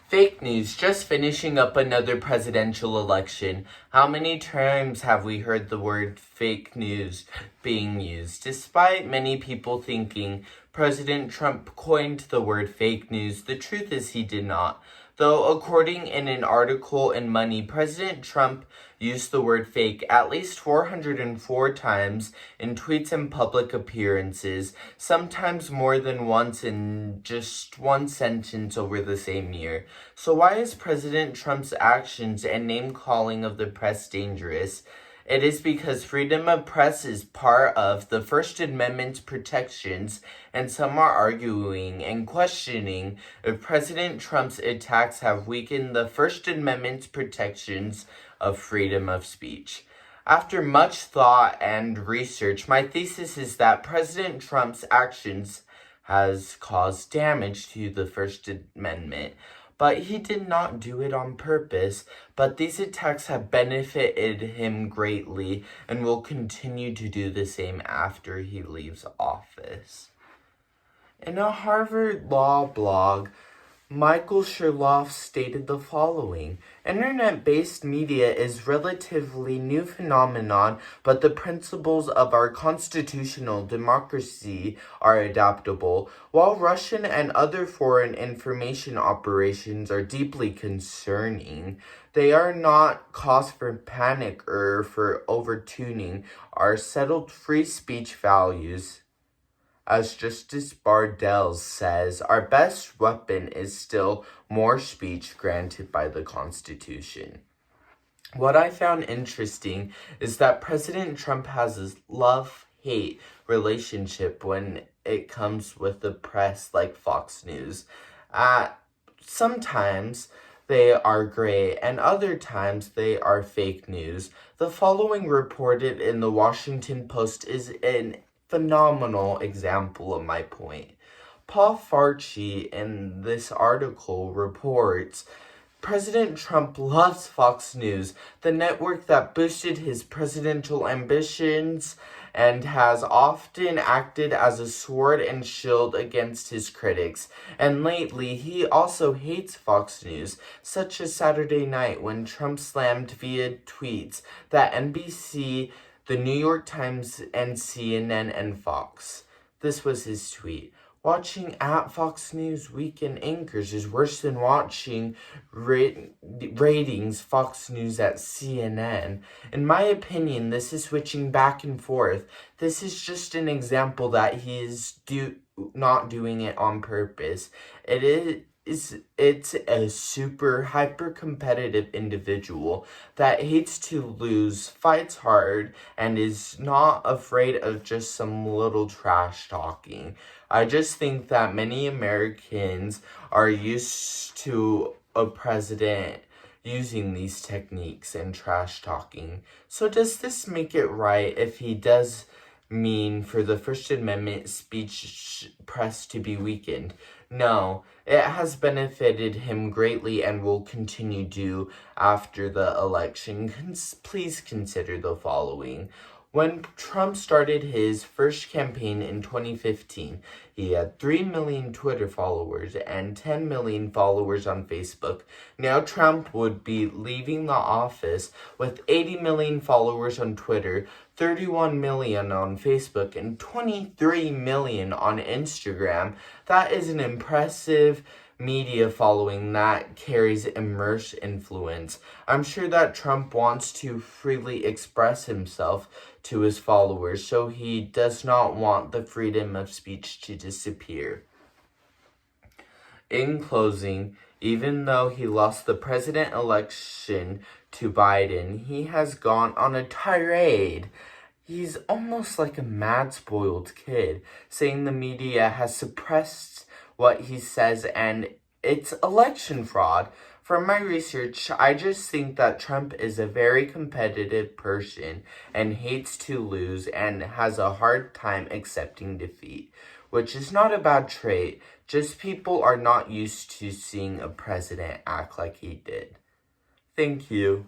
Fake news, just finishing up another presidential election. How many times have we heard the word fake news being used? Despite many people thinking President Trump coined the word fake news, the truth is he did not. Though, according in an article in Money, President Trump used the word fake at least 404 times in tweets and public appearances, sometimes more than once in just one sentence over the same year. So why is President Trump's actions and name-calling of the press dangerous? It is because freedom of press is part of the First Amendment's protections, and some are arguing and questioning if President Trump's attacks have weakened the First Amendment's protections of freedom of speech. After much thought and research, my thesis is that President Trump's actions has caused damage to the First Amendment. But he did not do it on purpose, but these attacks have benefited him greatly and will continue to do the same after he leaves office. In a Harvard Law blog, Michael Sherlock stated the following: Internet-based media is relatively new phenomenon, but the principles of our constitutional democracy are adaptable. While Russian and other foreign information operations are deeply concerning, they are not cause for panic or for overtuning our settled free speech values. As Justice Bardell says, our best weapon is still more speech granted by the Constitution. What I found interesting is that President Trump has a love-hate relationship when it comes with the press like Fox News. Sometimes they are great, and other times they are fake news. The following reported in the Washington Post is an phenomenal example of my point. Paul Farchi in this article reports, President Trump loves Fox News, the network that boosted his presidential ambitions and has often acted as a sword and shield against his critics. And lately, he also hates Fox News, such as Saturday night when Trump slammed via tweets that NBC, the New York Times, and CNN and Fox. This was his tweet. Watching at Fox News weekend anchors is worse than watching ratings Fox News at CNN. In my opinion, this is switching back and forth. This is just an example that he is not doing it on purpose. It's a super hyper-competitive individual that hates to lose, fights hard, and is not afraid of just some little trash talking. I just think that many Americans are used to a president using these techniques and trash talking. So does this make it right if he does mean for the First Amendment speech press to be weakened? No, it has benefited him greatly and will continue to after the election. Please consider the following. When Trump started his first campaign in 2015, he had 3 million Twitter followers and 10 million followers on Facebook. Now Trump would be leaving the office with 80 million followers on Twitter, 31 million on Facebook, and 23 million on Instagram. That is an impressive media following that carries immense influence. I'm sure that Trump wants to freely express himself to his followers, so he does not want the freedom of speech to disappear. In closing, even though he lost the president election to Biden, he has gone on a tirade. He's almost like a mad, spoiled kid, saying the media has suppressed what he says and it's election fraud. From my research, I just think that Trump is a very competitive person and hates to lose and has a hard time accepting defeat, which is not a bad trait, just people are not used to seeing a president act like he did. Thank you.